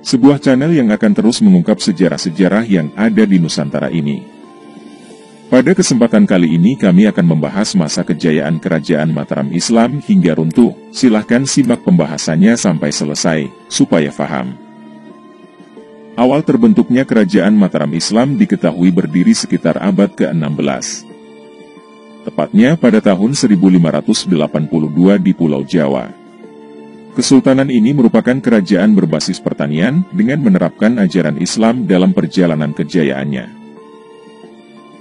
sebuah channel yang akan terus mengungkap sejarah-sejarah yang ada di Nusantara ini. Pada kesempatan kali ini kami akan membahas masa kejayaan Kerajaan Mataram Islam hingga runtuh. Silahkan simak pembahasannya sampai selesai, supaya paham. Awal terbentuknya Kerajaan Mataram Islam diketahui berdiri sekitar abad ke-16. Tepatnya pada tahun 1582 di Pulau Jawa. Kesultanan ini merupakan kerajaan berbasis pertanian dengan menerapkan ajaran Islam dalam perjalanan kejayaannya.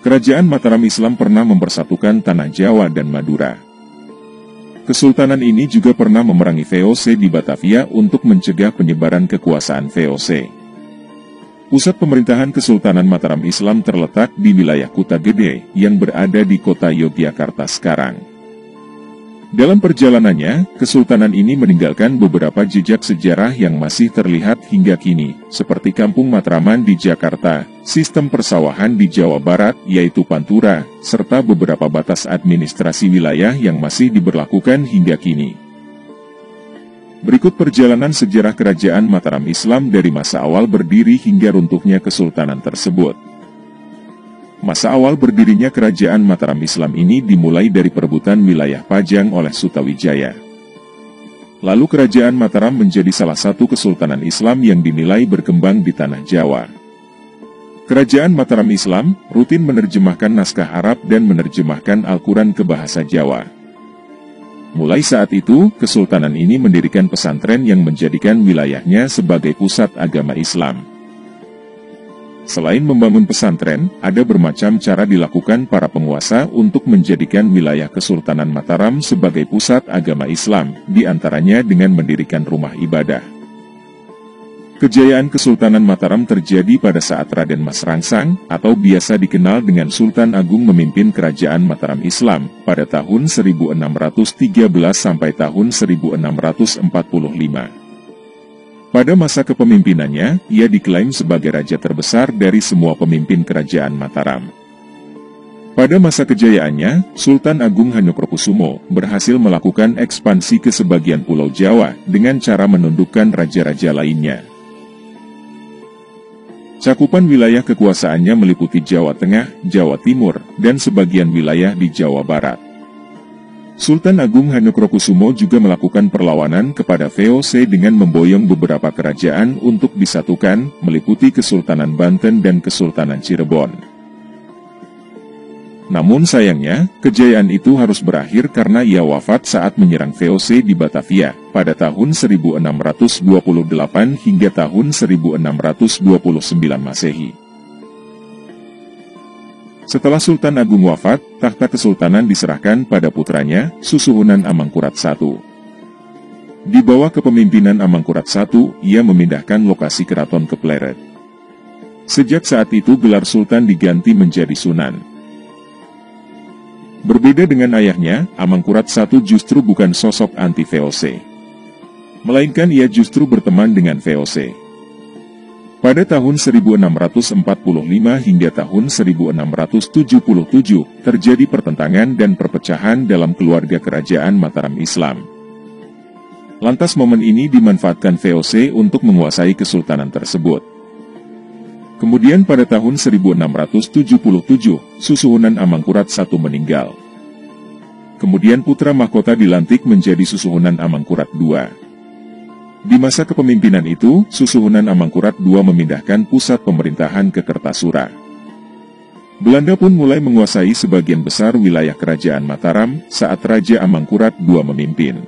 Kerajaan Mataram Islam pernah mempersatukan tanah Jawa dan Madura. Kesultanan ini juga pernah memerangi VOC di Batavia untuk mencegah penyebaran kekuasaan VOC. Pusat pemerintahan Kesultanan Mataram Islam terletak di wilayah Kuta Gede yang berada di kota Yogyakarta sekarang. Dalam perjalanannya, kesultanan ini meninggalkan beberapa jejak sejarah yang masih terlihat hingga kini, seperti Kampung Matraman di Jakarta, sistem persawahan di Jawa Barat yaitu Pantura, serta beberapa batas administrasi wilayah yang masih diberlakukan hingga kini. Berikut perjalanan sejarah Kerajaan Mataram Islam dari masa awal berdiri hingga runtuhnya kesultanan tersebut. Masa awal berdirinya Kerajaan Mataram Islam ini dimulai dari perebutan wilayah Pajang oleh Sutawijaya. Lalu Kerajaan Mataram menjadi salah satu kesultanan Islam yang dinilai berkembang di tanah Jawa. Kerajaan Mataram Islam rutin menerjemahkan naskah Arab dan menerjemahkan Al-Quran ke bahasa Jawa. Mulai saat itu, kesultanan ini mendirikan pesantren yang menjadikan wilayahnya sebagai pusat agama Islam. Selain membangun pesantren, ada bermacam cara dilakukan para penguasa untuk menjadikan wilayah Kesultanan Mataram sebagai pusat agama Islam, di antaranya dengan mendirikan rumah ibadah. Kejayaan Kesultanan Mataram terjadi pada saat Raden Mas Rangsang, atau biasa dikenal dengan Sultan Agung memimpin Kerajaan Mataram Islam, pada tahun 1613 sampai tahun 1645. Pada masa kepemimpinannya, ia diklaim sebagai raja terbesar dari semua pemimpin Kerajaan Mataram. Pada masa kejayaannya, Sultan Agung Hanyokrokusumo berhasil melakukan ekspansi ke sebagian Pulau Jawa dengan cara menundukkan raja-raja lainnya. Cakupan wilayah kekuasaannya meliputi Jawa Tengah, Jawa Timur, dan sebagian wilayah di Jawa Barat. Sultan Agung Hanyokrokusumo juga melakukan perlawanan kepada VOC dengan memboyong beberapa kerajaan untuk disatukan, meliputi Kesultanan Banten dan Kesultanan Cirebon. Namun sayangnya, kejayaan itu harus berakhir karena ia wafat saat menyerang VOC di Batavia, pada tahun 1628 hingga tahun 1629 Masehi. Setelah Sultan Agung wafat, tahta kesultanan diserahkan pada putranya, Susuhunan Amangkurat I. Di bawah kepemimpinan Amangkurat I, ia memindahkan lokasi keraton ke Pleret. Sejak saat itu gelar Sultan diganti menjadi Sunan. Berbeda dengan ayahnya, Amangkurat I justru bukan sosok anti-VOC. Melainkan ia justru berteman dengan VOC. Pada tahun 1645 hingga tahun 1677, terjadi pertentangan dan perpecahan dalam keluarga Kerajaan Mataram Islam. Lantas momen ini dimanfaatkan VOC untuk menguasai kesultanan tersebut. Kemudian pada tahun 1677, Susuhunan Amangkurat I meninggal. Kemudian putra mahkota dilantik menjadi Susuhunan Amangkurat II. Di masa kepemimpinan itu, Susuhunan Amangkurat II memindahkan pusat pemerintahan ke Kertasura. Belanda pun mulai menguasai sebagian besar wilayah Kerajaan Mataram saat Raja Amangkurat II memimpin.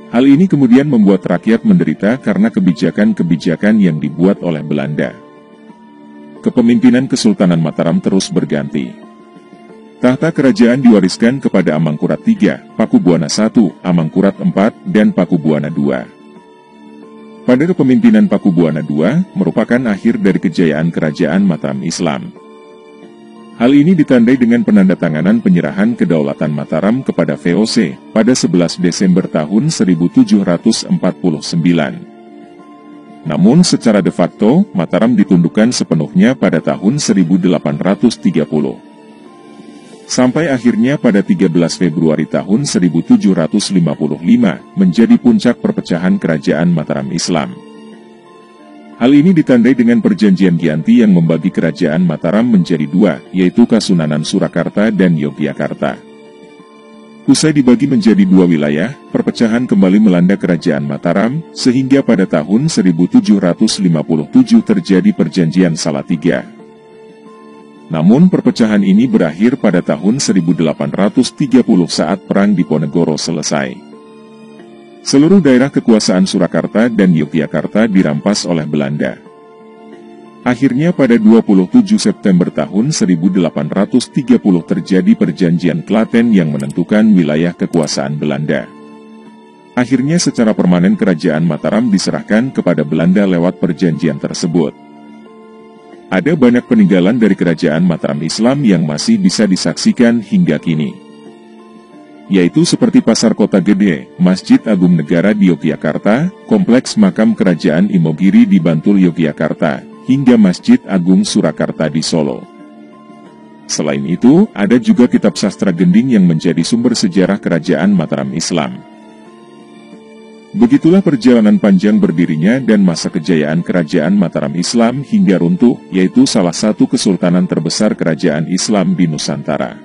Hal ini kemudian membuat rakyat menderita karena kebijakan-kebijakan yang dibuat oleh Belanda. Kepemimpinan Kesultanan Mataram terus berganti. Tahta kerajaan diwariskan kepada Amangkurat III, Pakubuwana I, Amangkurat IV, dan Pakubuwana II. Pada kepemimpinan Pakubuwana II, merupakan akhir dari kejayaan Kerajaan Mataram Islam. Hal ini ditandai dengan penandatanganan penyerahan kedaulatan Mataram kepada VOC pada 11 Desember tahun 1749. Namun secara de facto, Mataram ditundukkan sepenuhnya pada tahun 1830. Sampai akhirnya pada 13 Februari tahun 1755 menjadi puncak perpecahan Kerajaan Mataram Islam. Hal ini ditandai dengan perjanjian Giyanti yang membagi kerajaan Mataram menjadi dua, yaitu Kasunanan Surakarta dan Yogyakarta. Usai dibagi menjadi dua wilayah, perpecahan kembali melanda kerajaan Mataram, sehingga pada tahun 1757 terjadi perjanjian Salatiga. Namun perpecahan ini berakhir pada tahun 1830 saat Perang Diponegoro selesai. Seluruh daerah kekuasaan Surakarta dan Yogyakarta dirampas oleh Belanda. Akhirnya pada 27 September tahun 1830 terjadi perjanjian Klaten yang menentukan wilayah kekuasaan Belanda. Akhirnya secara permanen kerajaan Mataram diserahkan kepada Belanda lewat perjanjian tersebut. Ada banyak peninggalan dari kerajaan Mataram Islam yang masih bisa disaksikan hingga kini, yaitu seperti Pasar Kota Gede, Masjid Agung Negara di Yogyakarta, Kompleks Makam Kerajaan Imogiri di Bantul Yogyakarta, hingga Masjid Agung Surakarta di Solo. Selain itu, ada juga kitab sastra Gending yang menjadi sumber sejarah kerajaan Mataram Islam. Begitulah perjalanan panjang berdirinya dan masa kejayaan kerajaan Mataram Islam hingga runtuh, yaitu salah satu kesultanan terbesar kerajaan Islam di Nusantara.